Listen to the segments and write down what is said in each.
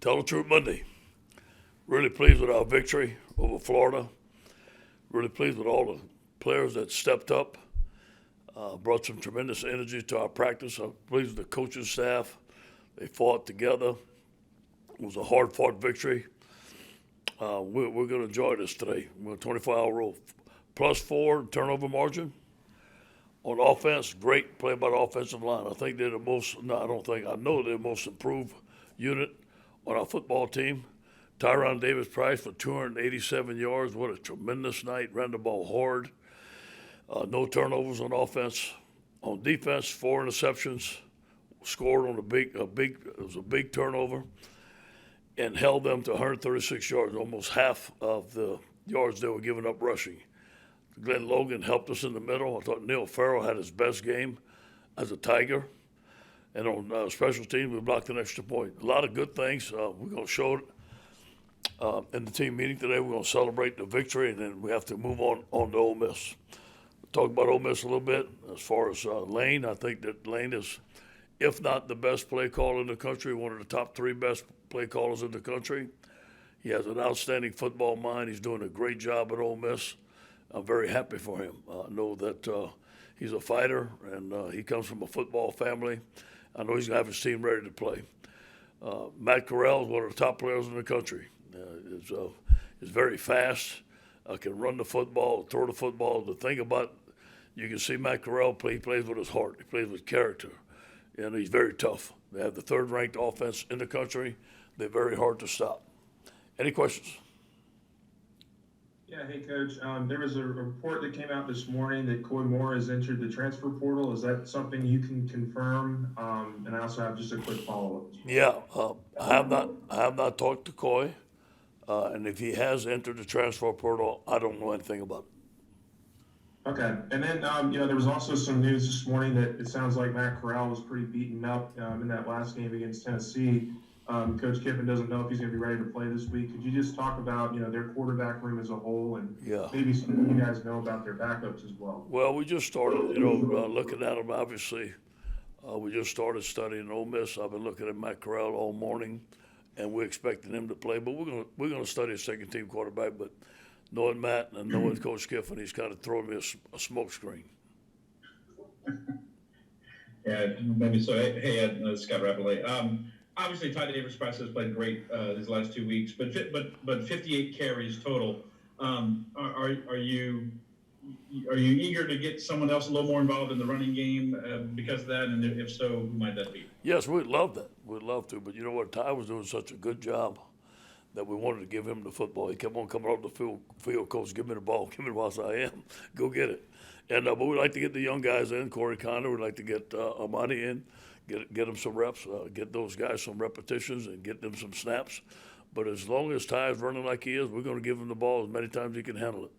Tell the truth Monday. Really pleased with our victory over Florida. Really pleased with all the players that stepped up, brought some tremendous energy to our practice. I'm pleased with the coaching staff. They fought together. It was a hard-fought victory. We're going to enjoy this today. We're a 24-hour rule. +4 turnover margin. On offense, great play by the offensive line. I think they're the most, no, I don't think, I know they're the most improved unit on our football team. Tyron Davis-Price for 287 yards. What a tremendous night. Ran the ball hard. No turnovers on offense. On defense, 4 interceptions. Scored on it was a big turnover and held them to 136 yards, almost half of the yards they were giving up rushing. Glenn Logan helped us in the middle. I thought Neil Farrell had his best game as a Tiger. And on special teams, we blocked an extra point. A lot of good things. We're going to show it in the team meeting today. We're going to celebrate the victory, and then we have to move on to Ole Miss. Talk about Ole Miss a little bit. As far as Lane, I think that Lane is, if not the best play caller in the country, one of the top 3 best play callers in the country. He has an outstanding football mind. He's doing a great job at Ole Miss. I'm very happy for him. I know that he's a fighter, and he comes from a football family. I know he's going to have his team ready to play. Matt Corral is one of the top players in the country. Is very fast, can run the football, throw the football. The thing about, you can see Matt Corral play, he plays with his heart. He plays with character, and he's very tough. They have the 3rd-ranked offense in the country. They're very hard to stop. Any questions? Yeah, hey, Coach. There was a report that came out this morning that Coy Moore has entered the transfer portal. Is that something you can confirm? And I also have just a quick follow-up. Yeah, I have not talked to Coy, and if he has entered the transfer portal, I don't know anything about it. Okay, and then there was also some news this morning that it sounds like Matt Corral was pretty beaten up in that last game against Tennessee. Coach Kiffin doesn't know if he's going to be ready to play this week. Could you just talk about, their quarterback room as a whole, and maybe something you guys know about their backups as well? Well, we just started, looking at them, obviously. We just started studying Ole Miss. I've been looking at Matt Corral all morning, and we're expecting him to play. But we're gonna study a second-team quarterback. But knowing Matt and knowing Coach Kiffin, he's kind of throwing me a smoke screen. Yeah, maybe so. Hey, Ed, Scott Rappelé. Obviously, Ty Davis-Price has played great these last 2 weeks, but 58 carries total. Are you eager to get someone else a little more involved in the running game because of that? And if so, who might that be? Yes, we'd love that. We'd love to. But you know what? Ty was doing such a good job that we wanted to give him the football. He kept on coming off the field, Coach, give me the ball. Give me the ball. I said, I am. Go get it. And but we'd like to get the young guys in. Corey Conner, we'd like to get Amani in. Get them some reps, get those guys some repetitions, and get them some snaps. But as long as Ty is running like he is, we're going to give him the ball as many times as he can handle it.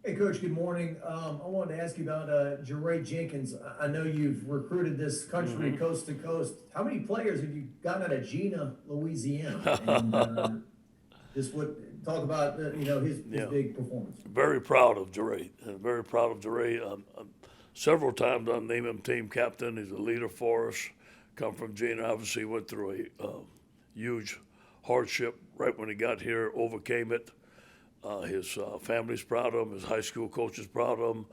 Hey, Coach, good morning. I wanted to ask you about Jenkins. I know you've recruited this country coast to coast. How many players have you gotten out of Gina, Louisiana? And just talk about his big performance. Very proud of Jeray. Very proud of Jeray. Several times I named him team captain. He's a leader for us. Come from Gina. Obviously went through a huge hardship right when he got here, overcame it. His family's proud of him. His high school coach is proud of him.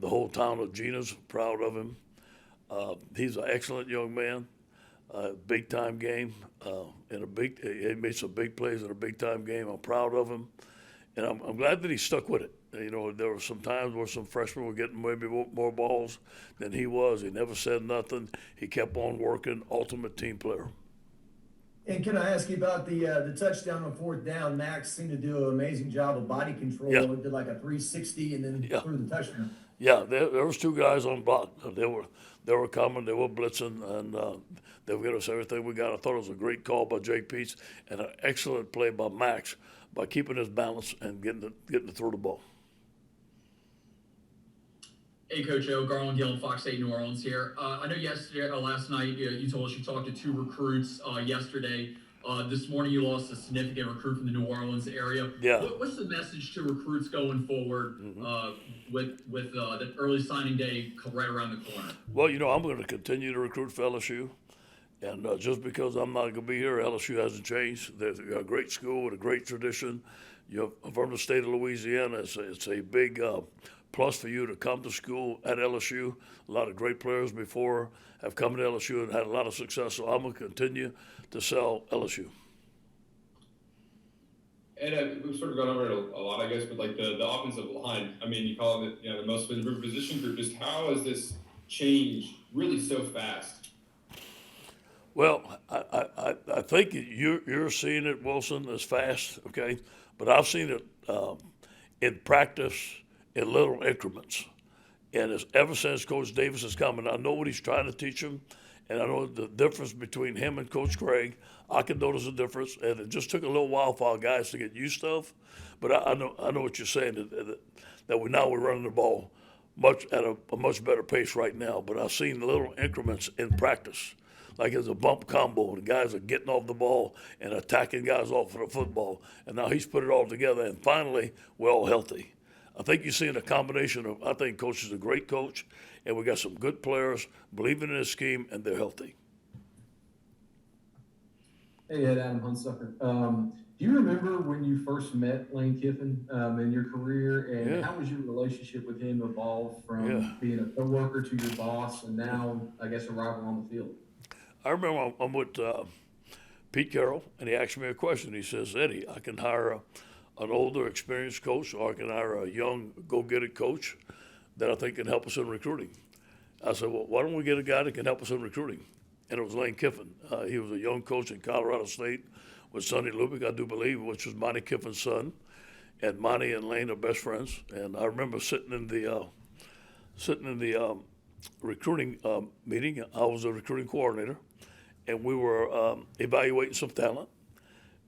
The whole town of Gina's proud of him. He's an excellent young man. Big time game. He made some big plays in a big time game. I'm proud of him, and I'm glad that he stuck with it. There were some times where some freshmen were getting maybe more balls than he was. He never said nothing. He kept on working. Ultimate team player. And can I ask you about the touchdown on 4th down? Max seemed to do an amazing job of body control. Yeah. Did like a 360 and then threw the touchdown. Yeah, there was 2 guys on block. They were coming. They were blitzing, and they would get us everything we got. I thought it was a great call by Jake Peets and an excellent play by Max by keeping his balance and getting to throw the ball. Hey, Coach O, Garland Gill, Fox 8 New Orleans here. I know last night you told us you talked to 2 recruits yesterday. This morning you lost a significant recruit from the New Orleans area. Yeah. What's the message to recruits going forward with the early signing day right around the corner? Well, I'm going to continue to recruit for LSU, And just because I'm not going to be here, LSU hasn't changed. They're a great school with a great tradition. You're from the state of Louisiana. It's a big plus for you to come to school at LSU. A lot of great players before have come to LSU and had a lot of success. So I'm going to continue to sell LSU. And we've sort of gone over it a lot, I guess, but like the offensive line, I mean, you call it, the most improved position group. Just how has this changed really so fast? Well, I think you're seeing it, Wilson, as fast, okay? But I've seen it in practice in little increments. And it's ever since Coach Davis has come, and I know what he's trying to teach him, and I know the difference between him and Coach Craig. I can notice a difference, and it just took a little while for our guys to get used to. But I know what you're saying, that we're running the ball at a much better pace right now. But I've seen little increments in practice. Like it's a bump combo, the guys are getting off the ball and attacking guys off of the football. And now he's put it all together, and finally, we're all healthy. I think you're seeing a combination of, I think Coach is a great coach, and we got some good players believing in his scheme, and they're healthy. Hey, Ed, Adam Hunsucker. Do you remember when you first met Lane Kiffin in your career, and how was your relationship with him evolved from being a coworker to your boss, and now, I guess, a rival on the field? I remember I'm with Pete Carroll, and he asked me a question. He says, Eddie, I can hire an older, experienced coach, or I can hire a young, go-get-it coach that I think can help us in recruiting. I said, well, why don't we get a guy that can help us in recruiting? And it was Lane Kiffin. He was a young coach in Colorado State with Sonny Lubick, I do believe, which was Monty Kiffin's son. And Monty and Lane are best friends. And I remember sitting in the recruiting meeting. I was a recruiting coordinator, and we were evaluating some talent.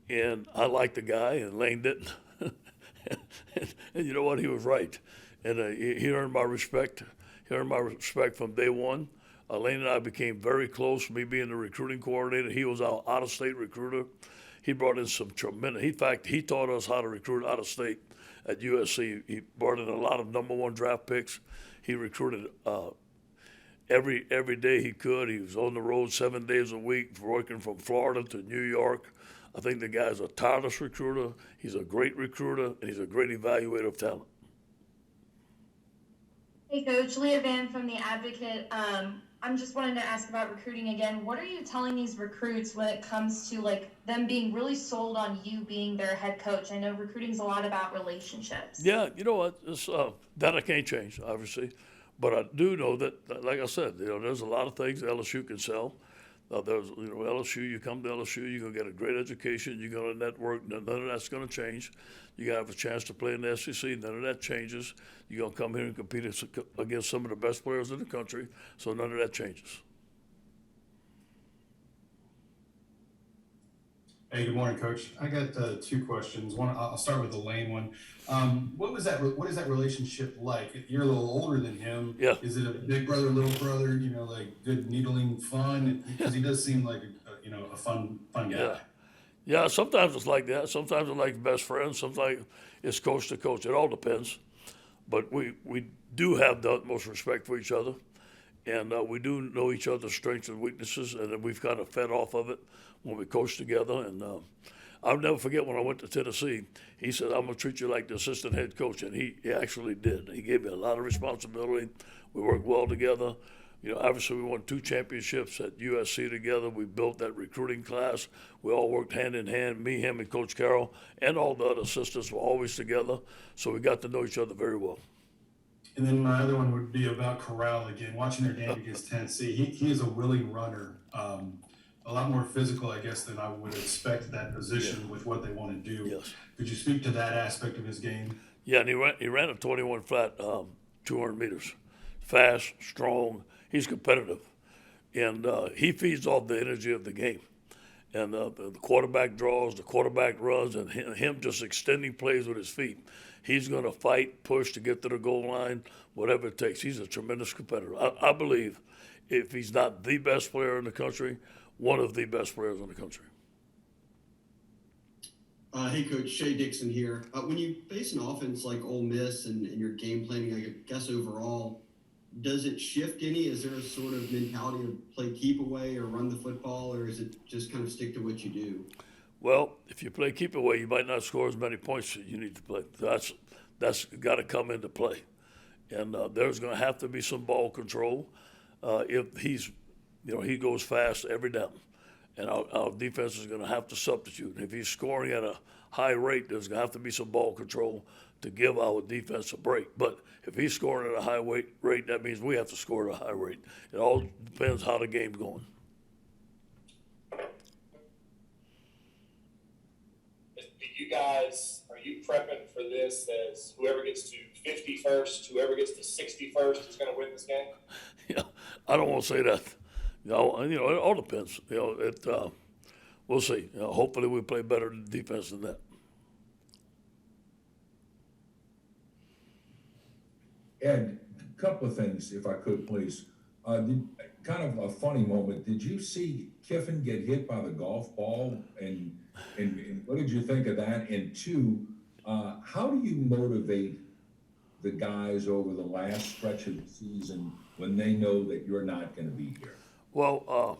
And I liked the guy, and Lane didn't. and you know what? He was right. And he earned my respect. He earned my respect from day one. Lane and I became very close, me being the recruiting coordinator. He was our out-of-state recruiter. He brought in some tremendous – in fact, he taught us how to recruit out-of-state at USC. He brought in a lot of number one draft picks. He recruited every day he could. He was on the road 7 days a week, working from Florida to New York. I think the guy's a tireless recruiter. He's a great recruiter, and he's a great evaluator of talent. Hey, Coach. Leah Van from The Advocate. I'm just wanting to ask about recruiting again. What are you telling these recruits when it comes to, like, them being really sold on you being their head coach? I know recruiting's a lot about relationships. Yeah, you know what? It's, that I can't change, obviously. But I do know that, like I said, there's a lot of things LSU can sell. There's, LSU, you come to LSU, you're going to get a great education, you're going to network, none of that's going to change. You're going to have a chance to play in the SEC, none of that changes. You're going to come here and compete against some of the best players in the country, so none of that changes. Hey, good morning, Coach. I got two questions. One, I'll start with the Lane one. What is that relationship like? You're a little older than him. Yeah. Is it a big brother, little brother? Like good needling fun? Because he does seem like a fun guy. Yeah. Yeah. Sometimes it's like that. Sometimes it's like best friends. Sometimes it's coach to coach. It all depends. But we do have the utmost respect for each other, and we do know each other's strengths and weaknesses, and then we've kind of fed off of it when we coached together. And I'll never forget when I went to Tennessee, he said, I'm going to treat you like the assistant head coach, and he actually did. He gave me a lot of responsibility. We worked well together. Obviously we won 2 championships at USC together. We built that recruiting class. We all worked hand in hand, me, him, and Coach Carroll, and all the other assistants were always together. So we got to know each other very well. And then my other one would be about Corral again. Watching their game against Tennessee, he is a willing runner. A lot more physical, I guess, than I would expect at that position with what they want to do. Yes. Could you speak to that aspect of his game? Yeah, and he ran a 21 flat, 200 meters. Fast, strong. He's competitive. And he feeds off the energy of the game. And the quarterback draws, the quarterback runs, and him just extending plays with his feet. He's going to fight, push to get to the goal line, whatever it takes. He's a tremendous competitor. I believe if he's not the best player in the country, one of the best players in the country. Hey, Coach, Shea Dixon here. When you face an offense like Ole Miss and your game planning, I guess overall, does it shift any? Is there a sort of mentality of play keep away or run the football, or is it just kind of stick to what you do? Well, if you play keep away, you might not score as many points as you need to play. That's got to come into play, and there's going to have to be some ball control. If he goes fast every down, and our defense is going to have to substitute. If he's scoring at a high rate, there's going to have to be some ball control to give our defense a break. But if he's scoring at a high rate, that means we have to score at a high rate. It all depends how the game's going. Are you prepping for this as whoever gets to 50 first, whoever gets to 60 first is going to win this game? Yeah, I don't want to say that. It all depends. We'll see. Hopefully we play better defense than that. Ed, a couple of things, if I could, please. Kind of a funny moment. Did you see Kiffin get hit by the golf ball? And what did you think of that? And two, how do you motivate the guys over the last stretch of the season when they know that you're not going to be here? Well,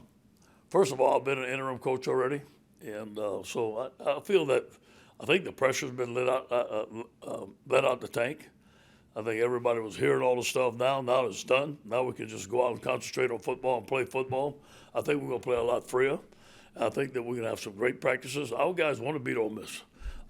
first of all, I've been an interim coach already, and so I feel that I think the pressure's been let out the tank. I think everybody was hearing all the stuff now. Now it's done. Now we can just go out and concentrate on football and play football. I think we're going to play a lot freer. I think that we're going to have some great practices. Our guys want to beat Ole Miss.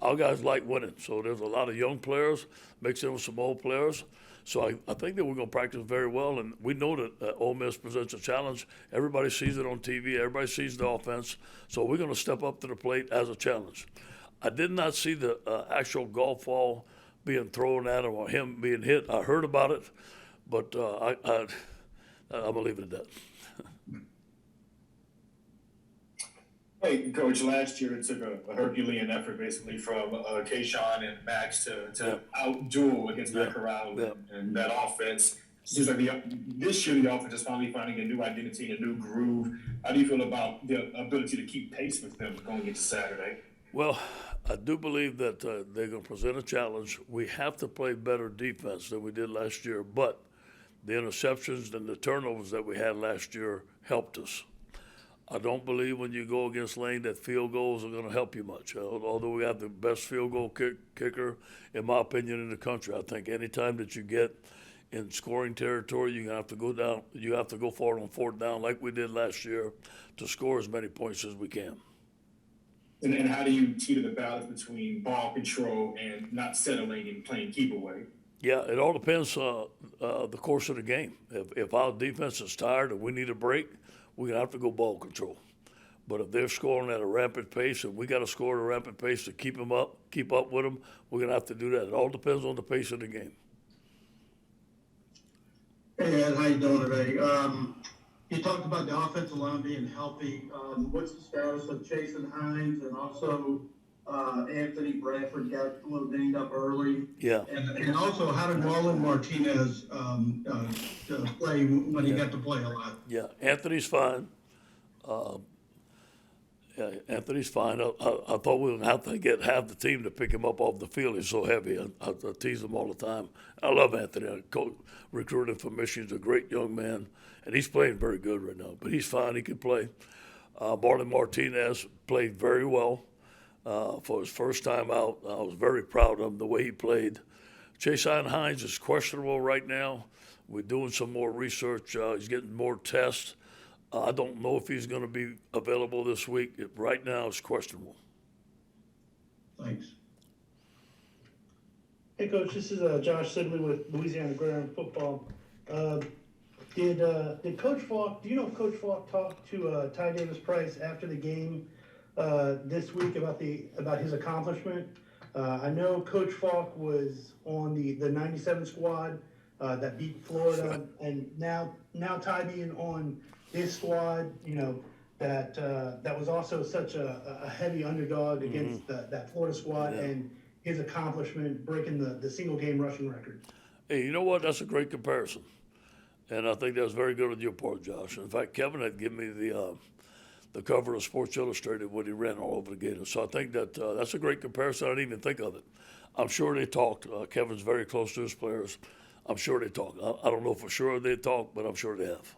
Our guys like winning. So there's a lot of young players mixed in with some old players. So I think that we're going to practice very well. And we know that Ole Miss presents a challenge. Everybody sees it on TV. Everybody sees the offense. So we're going to step up to the plate as a challenge. I did not see the actual golf ball being thrown at him or him being hit. I heard about it, but I'm going to leave it at that. Hey, Coach, last year it took a Herculean effort basically from Kayshawn and Max to out-duel against Matt Corral and that offense. Seems like this year the offense is finally finding a new identity and a new groove. How do you feel about the ability to keep pace with them going into Saturday? Well, I do believe that they're going to present a challenge. We have to play better defense than we did last year, but the interceptions and the turnovers that we had last year helped us. I don't believe when you go against Lane that field goals are going to help you much. Although we have the best field goal kicker, in my opinion, in the country. I think any time that you get in scoring territory, you're going to have to go down. You have to go forward on fourth down like we did last year to score as many points as we can. And how do you teeter the balance between ball control and not settling and playing keep away? Yeah, it all depends the course of the game. If our defense is tired and we need a break, we're going to have to go ball control. But if they're scoring at a rapid pace and we got to score at a rapid pace to keep up with them, we're going to have to do that. It all depends on the pace of the game. Hey, Ed, how you doing today? You talked about the offensive line being healthy. What's the status of Jason Hines and also Anthony Bradford got a little dinged up early? Yeah. And also, how did Marlon Martinez play when he got to play a lot? Yeah, Anthony's fine. Anthony's fine. I thought we would have to get half the team to pick him up off the field. He's so heavy. I tease him all the time. I love Anthony. I recruited him from Michigan. He's a great young man, and he's playing very good right now. But he's fine. He can play. Marlon Martinez played very well for his first time out. I was very proud of him, the way he played. Jason Hines is questionable right now. We're doing some more research. He's getting more tests. I don't know if he's going to be available this week. Right now, it's questionable. Thanks. Hey, Coach, this is Josh Sibley with Louisiana Gridiron Football. Did Coach Falk, do you know if Coach Falk talked to Ty Davis-Price after the game this week about his accomplishment? I know Coach Falk was on the 97 squad that beat Florida, and now Ty being on this squad, that was also such a heavy underdog against that Florida squad, and his accomplishment breaking the single game rushing record. Hey, you know what? That's a great comparison. And I think that was very good on your part, Josh. In fact, Kevin had given me the cover of Sports Illustrated when he ran all over the Gators. So I think that's a great comparison. I didn't even think of it. I'm sure they talked. Kevin's very close to his players. I'm sure they talk. I don't know for sure they talk, but I'm sure they have.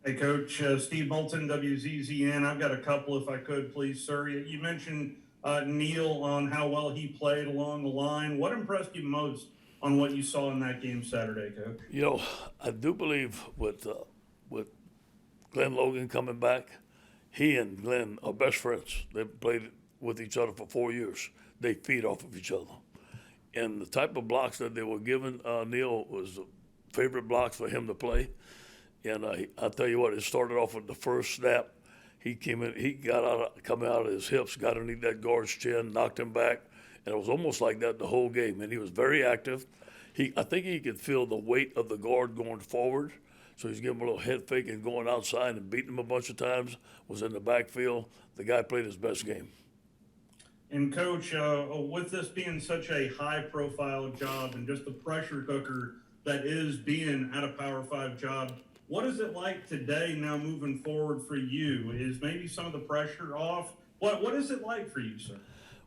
Hey, Coach, Steve Bolton, WZZN. I've got a couple, if I could, please, sir. You mentioned Neil on how well he played along the line. What impressed you most on what you saw in that game Saturday, Coach? You know, I do believe with Glenn Logan coming back, he and Glenn are best friends. They've played with each other for 4 years. They feed off of each other. And the type of blocks that they were giving Neil was the favorite blocks for him to play. And I'll tell you what, it started off with the first snap. He came in, he got coming out of his hips, got underneath that guard's chin, knocked him back. And it was almost like that the whole game. And he was very active. I think he could feel the weight of the guard going forward. So he's giving him a little head fake and going outside and beating him a bunch of times, was in the backfield. The guy played his best game. And Coach, with this being such a high-profile job and just the pressure cooker that is being at a Power 5 job, what is it like today now moving forward for you? Is maybe some of the pressure off? What is it like for you, sir?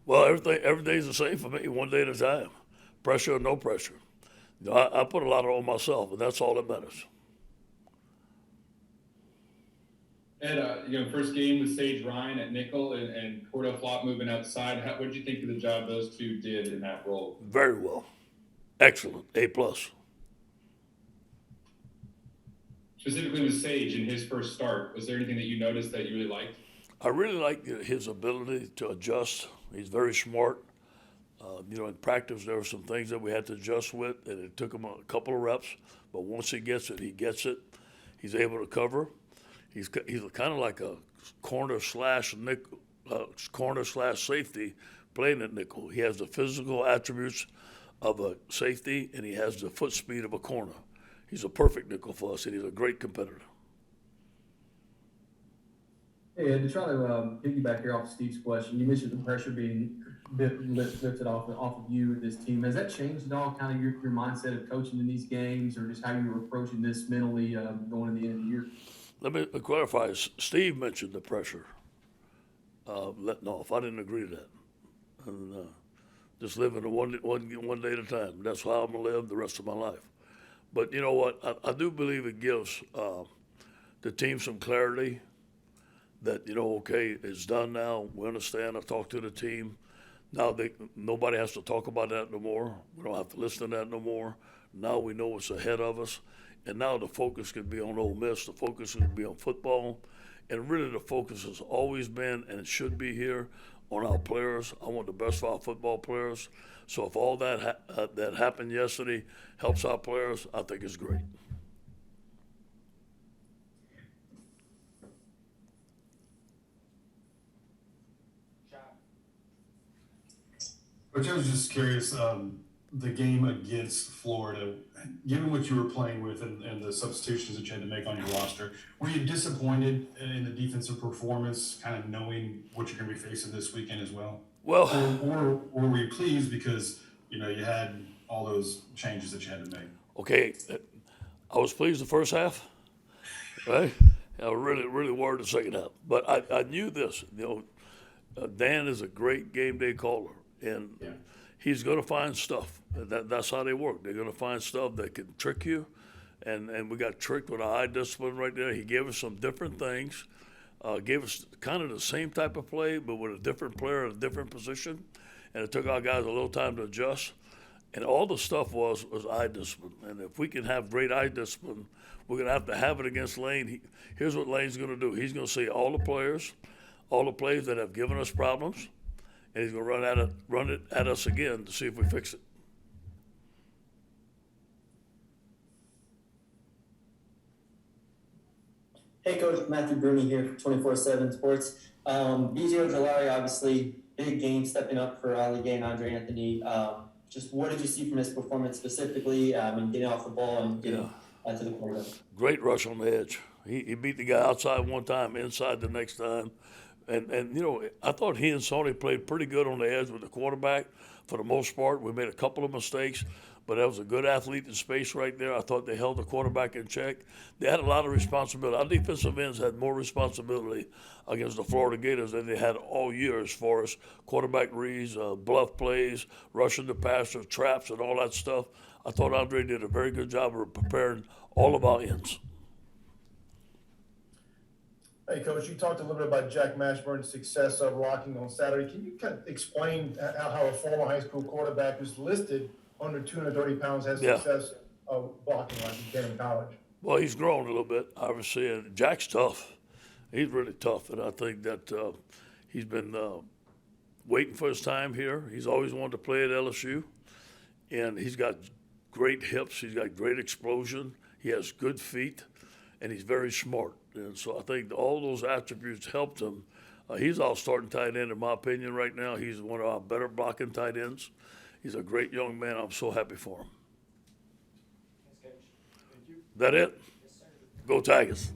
Well, every day's the same for me, one day at a time. Pressure or no pressure. You know, I put a lot on myself, and that's all that matters. Ed, first game with Sage Ryan at nickel and Cordell Flott moving outside. What did you think of the job those two did in that role? Very well. Excellent. A+. Specifically with Sage in his first start, was there anything that you noticed that you really liked? I really like his ability to adjust. He's very smart. In practice, there were some things that we had to adjust with, and it took him a couple of reps. But once he gets it, he gets it. He's able to cover. He's kind of like a corner slash safety playing at nickel. He has the physical attributes of a safety, and he has the foot speed of a corner. He's a perfect nickel for us, and he's a great competitor. Hey, Ed, to try to piggyback here off Steve's question, you mentioned the pressure being lifted off of you and this team. Has that changed at all, kind of your mindset of coaching in these games, or just how you were approaching this mentally going to the end of the year? Let me clarify. Steve mentioned the pressure letting off. I didn't agree to that. And just living one day at a time. That's how I'm going to live the rest of my life. But you know what? I do believe it gives the team some clarity that, okay, it's done now. We understand. I talked to the team. Now nobody has to talk about that no more. We don't have to listen to that no more. Now we know what's ahead of us. And now the focus can be on Ole Miss. The focus can be on football. And really the focus has always been, and it should be here, on our players. I want the best for our football players. So if all that that happened yesterday helps our players, I think it's great. But I was just curious, the game against Florida, given what you were playing with and the substitutions that you had to make on your roster, were you disappointed in the defensive performance, kind of knowing what you're going to be facing this weekend as well? Well, or were you pleased because you had all those changes that you had to make? Okay, I was pleased the first half, right? I was really worried the second half. But I knew this, Dan is a great game day caller, and he's going to find stuff. That's how they work. They're going to find stuff that can trick you, and we got tricked with our eye discipline right there. He gave us some different things, gave us kind of the same type of play, but with a different player in a different position, and it took our guys a little time to adjust. And all the stuff was eye discipline. And if we can have great eye discipline, we're going to have it against Lane. Here's what Lane's going to do. He's going to see all the players, all the plays that have given us problems, and he's going to run it at us again to see if we fix it. Hey, Coach, Matthew Bruni here for 24/7 Sports. BJ Ojolari, obviously, big game stepping up for Ali Gay and Andre Anthony. Just what did you see from his performance specifically in getting off the ball and getting to the quarterback? Great rush on the edge. He beat the guy outside one time, inside the next time. And I thought he and Sony played pretty good on the edge with the quarterback for the most part. We made a couple of mistakes, but that was a good athlete in space right there. I thought they held the quarterback in check. They had a lot of responsibility. Our defensive ends had more responsibility against the Florida Gators than they had all year as far as quarterback reads, bluff plays, rushing the passer, traps, and all that stuff. I thought Andre did a very good job of preparing all of our ends. Hey, Coach, you talked a little bit about Jack Mashburn's success of blocking on Saturday. Can you kind of explain how a former high school quarterback who's listed under 230 pounds has success of blocking like he can in college? Well, he's grown a little bit, obviously, and Jack's tough. He's really tough, and I think that he's been waiting for his time here. He's always wanted to play at LSU, and he's got great hips. He's got great explosion. He has good feet, and he's very smart. And so I think all those attributes helped him. He's our starting tight end, in my opinion, right now. He's one of our better blocking tight ends. He's a great young man. I'm so happy for him. That it? Yes, sir. Go Tigers.